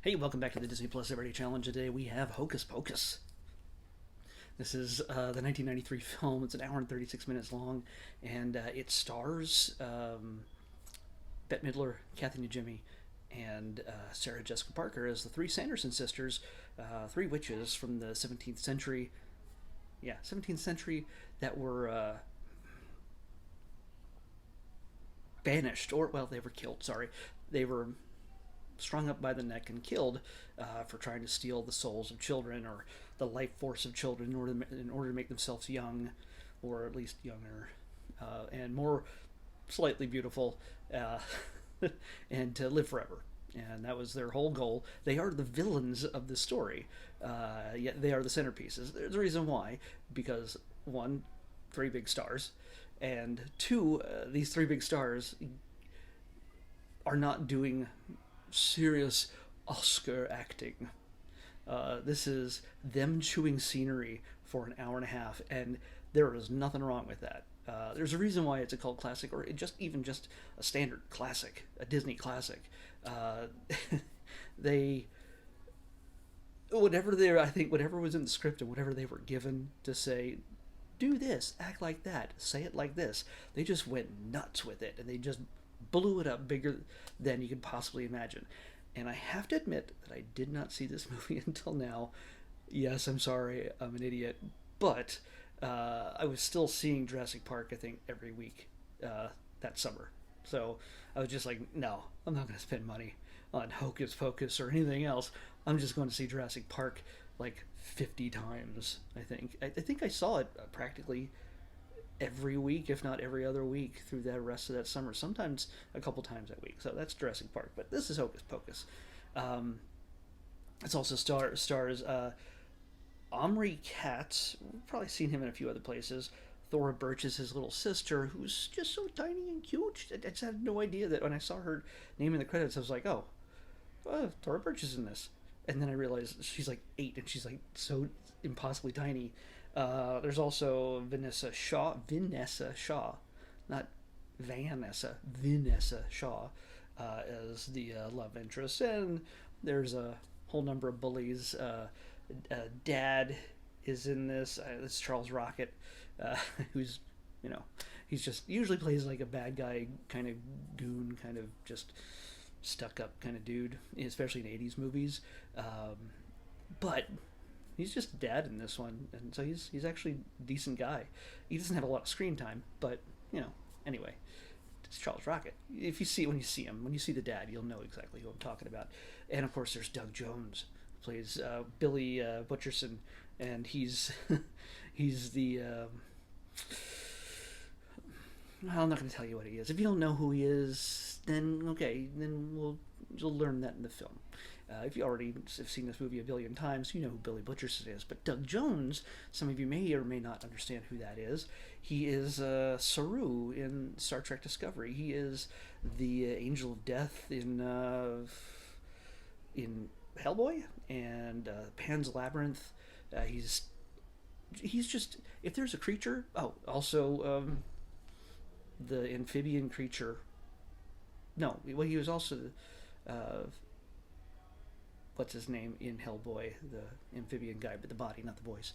Hey, welcome back to the Disney Plus Everyday Challenge. Today we have Hocus Pocus. This is the 1993 film. It's an hour and 36 minutes long, and it stars Bette Midler, Kathy Najimy, and Sarah Jessica Parker as the three Sanderson sisters, three witches from the 17th century. Yeah, 17th century that were banished, or, well, they were killed, sorry. They were strung up by the neck and killed for trying to steal the souls of children or the life force of children in order to make themselves young, or at least younger, and more slightly beautiful, uh, and to live forever. And that was their whole goal. They are the villains of the story, yet they are the centerpieces. There's a reason why, because one, three big stars, and two, these three big stars are not doing serious Oscar acting. This is them chewing scenery for an hour and a half, and there is nothing wrong with that. There's a reason why it's a cult classic, or just a standard classic, a Disney classic. Uh, they whatever was in the script and whatever they were given to say, do this, act like that, say it like this. They just went nuts with it, and they just blew it up bigger than you could possibly imagine. And I have to admit that I did not see this movie until now. Yes, I'm sorry, I'm an idiot, but I was still seeing Jurassic Park, I think, every week that summer. So I was just like, no, I'm not going to spend money on Hocus Pocus or anything else. I'm just going to see Jurassic Park like 50 times, I think. I think I saw it practically every week, if not every other week, through the rest of that summer. Sometimes a couple times a week. So that's Jurassic Park. But this is Hocus Pocus. Um, it's also stars Omri Katz. We've probably seen him in a few other places. Thora Birch is his little sister, who's just so tiny and cute. I just had no idea that when I saw her name in the credits, I was like, oh, Thora Birch is in this. And then I realized she's like 8 and she's like so impossibly tiny. There's also Vanessa Shaw, not Vanessa Shaw, as the love interest. And there's a whole number of bullies. Dad is in this. This is Charles Rocket, who's, you know, he's just usually plays like a bad guy, kind of goon, kind of just stuck up kind of dude, especially in 80s movies. But he's just dad in this one, and so he's actually a decent guy. He doesn't have a lot of screen time, but anyway, it's Charles Rocket. If you see when you see the dad, you'll know exactly who I'm talking about. And of course, there's Doug Jones, who plays Billy Butcherson, and he's he's the I'm not going to tell you what he is. If you don't know who he is, then okay, then you'll learn that in the film. If you already have seen this movie a billion times, you know who Billy Butcherson is. But Doug Jones, some of you may or may not understand who that is. He is Saru in Star Trek Discovery. He is the Angel of Death in Hellboy and Pan's Labyrinth. He's just, if there's a creature. Oh, also the amphibian creature. No, well, he was also uh, what's his name in Hellboy, the amphibian guy, but the body, not the voice.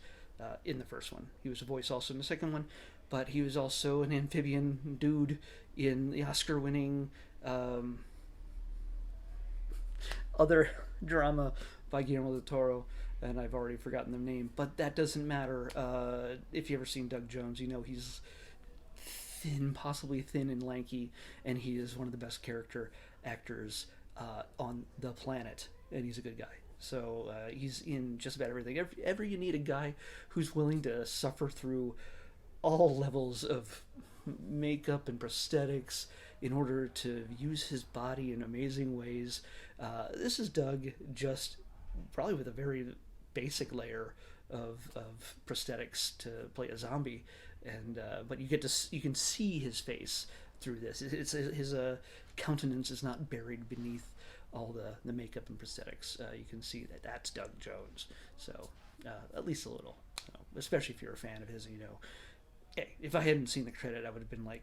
In the first one, he was a voice also in the second one, but he was also an amphibian dude in the Oscar-winning other drama by Guillermo del Toro, and I've already forgotten the name, but that doesn't matter. If you ever seen Doug Jones, you know he's thin, possibly thin and lanky, and he is one of the best character actors on the planet, and he's a good guy. So he's in just about everything. Ever you need a guy who's willing to suffer through all levels of makeup and prosthetics in order to use his body in amazing ways. This is Doug, just probably with a very basic layer of prosthetics to play a zombie, and but you can see his face through this. His countenance is not buried beneath all the makeup and prosthetics. You can see that that's Doug Jones. So at least a little, especially if you're a fan of his. Hey, if I hadn't seen the credit, I would have been like,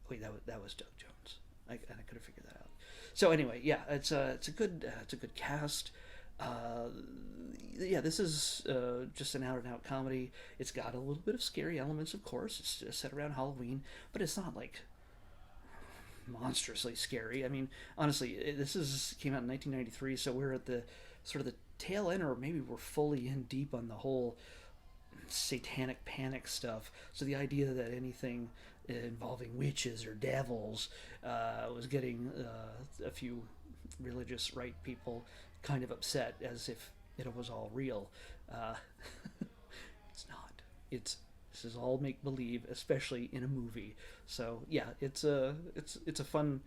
wait, that was Doug Jones. I could have figured that out. So anyway, yeah, it's a good cast. Uh, yeah, this is just an out and out comedy. It's got a little bit of scary elements, of course. It's just set around Halloween, but it's not like monstrously scary. I mean, honestly, this is came out in 1993, so we're at the sort of the tail end, or maybe we're fully in deep on the whole satanic panic stuff. So the idea that anything involving witches or devils was getting a few religious right people kind of upset, as if it was all real. Uh, it's not. This is all make believe, especially in a movie. So yeah, it's a fun,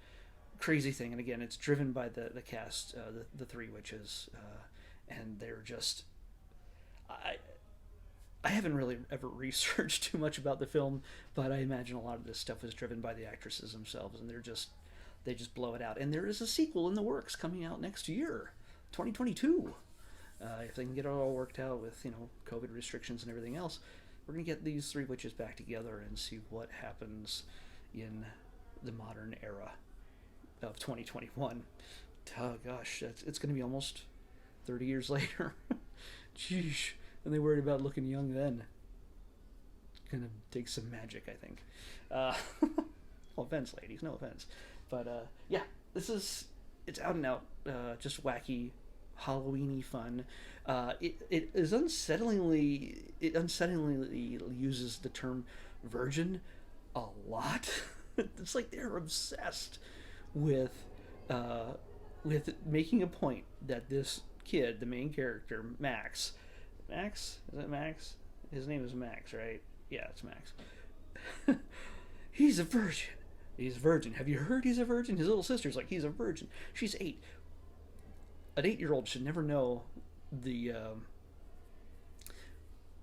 crazy thing, and again, it's driven by the cast, the three witches, and they're just I I haven't really ever researched too much about the film, but I imagine a lot of this stuff is driven by the actresses themselves, and they just blow it out. And there is a sequel in the works coming out next year, 2022. If they can get it all worked out with COVID restrictions and everything else, we're gonna get these three witches back together and see what happens in the modern era of 2021. Oh gosh, it's gonna be almost 30 years later. Jeez, and they worried about looking young then. It's gonna take some magic, I think. Uh, no offense, ladies, no offense, but yeah, it's out and out, just wacky, Halloweeny fun. It unsettlingly uses the term virgin a lot. It's like they're obsessed with uh, with making a point that this kid, the main character, Max, is it Max? His name is Max, right? Yeah, it's Max. He's a virgin. He's a virgin. Have you heard he's a virgin? His little sister's like, he's a virgin. She's 8. An 8-year-old should never know the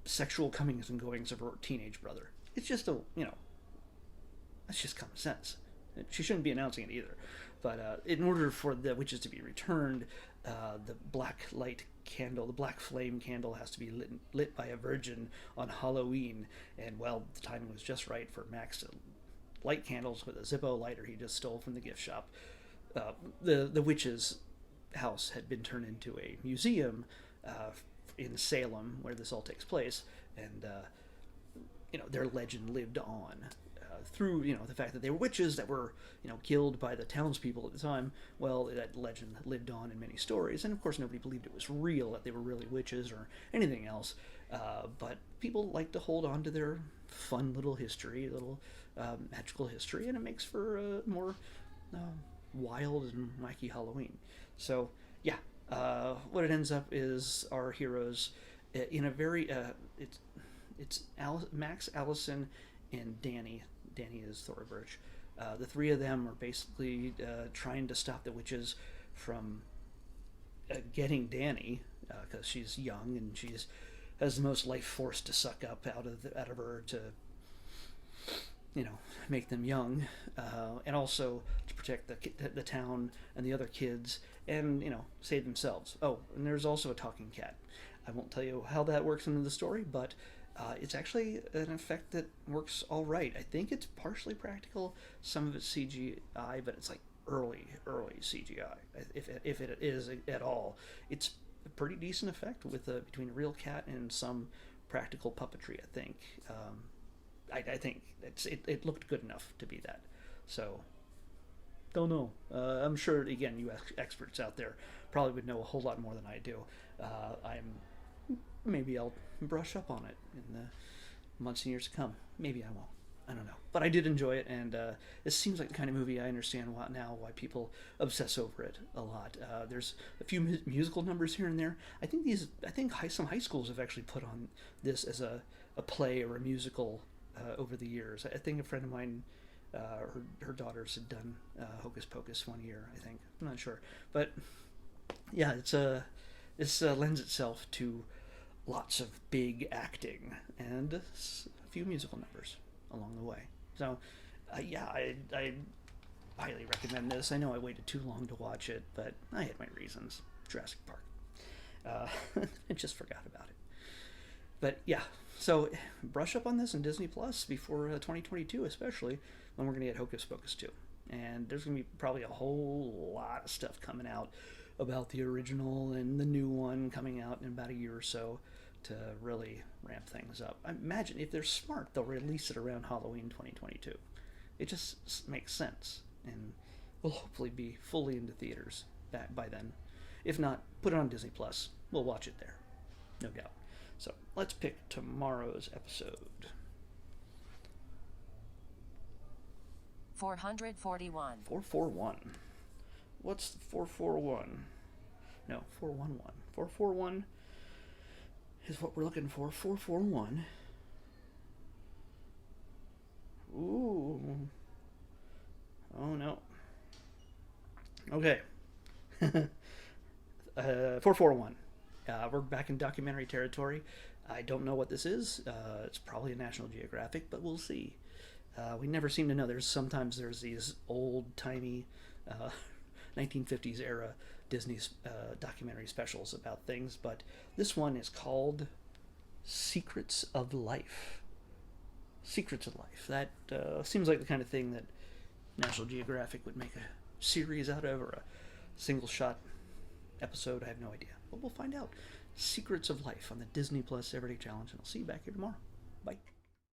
sexual comings and goings of her teenage brother. It's just that's just common sense. She shouldn't be announcing it either. But in order for the witches to be returned, the black light candle, the black flame candle, has to be lit by a virgin on Halloween. And well, the timing was just right for Max to light candles with a Zippo lighter he just stole from the gift shop. The witches' house had been turned into a museum in Salem, where this all takes place, and their legend lived on through the fact that they were witches that were killed by the townspeople at the time. Well, that legend lived on in many stories, and of course nobody believed it was real, that they were really witches or anything else. But people like to hold on to their fun little history, little magical history, and it makes for a more wild and wacky Halloween. So yeah, what it ends up is our heroes in a very it's Max, Allison, and Danny. Danny is Thora Birch. The three of them are basically trying to stop the witches from getting Danny, because she's young and she's has the most life force to suck up out of her to make them young, and also to protect the town and the other kids, and save themselves. Oh, and there's also a talking cat. I won't tell you how that works into the story, but it's actually an effect that works all right. I think it's partially practical. Some of it's CGI, but it's like early CGI. If it is at all, it's a pretty decent effect with between a real cat and some practical puppetry. I think. I think it looked good enough to be that. So, don't know. I'm sure, again, you experts out there probably would know a whole lot more than I do. Maybe I'll brush up on it in the months and years to come. Maybe I won't. I don't know. But I did enjoy it, and it seems like the kind of movie I understand why people obsess over it a lot. There's a few musical numbers here and there. I think some high schools have actually put on this as a play or a musical over the years. I think a friend of mine, her daughters had done Hocus Pocus one year, I think. I'm not sure. But yeah, this lends itself to lots of big acting and a few musical numbers along the way. So yeah, I highly recommend this. I know I waited too long to watch it, but I had my reasons. Jurassic Park. I just forgot about it. But yeah, so brush up on this in Disney Plus before 2022, especially when we're going to get Hocus Pocus 2. And there's going to be probably a whole lot of stuff coming out about the original and the new one coming out in about a year or so to really ramp things up. I imagine if they're smart, they'll release it around Halloween 2022. It just makes sense, and will hopefully be fully into theaters back by then. If not, put it on Disney Plus. We'll watch it there, no doubt. So let's pick tomorrow's episode. 441. 441. What's 441? No, 411. 441 is what we're looking for. 441. Ooh. Oh no. Okay. 441. We're back in documentary territory. I don't know what this is. It's probably a National Geographic, but we'll see. We never seem to know. Sometimes there's these old-timey 1950s era Disney documentary specials about things, but this one is called Secrets of Life. Secrets of Life. That seems like the kind of thing that National Geographic would make a series out of, or a single shot episode. I have no idea, but we'll find out. Secrets of Life on the Disney Plus Everyday Challenge, and I'll see you back here tomorrow. Bye.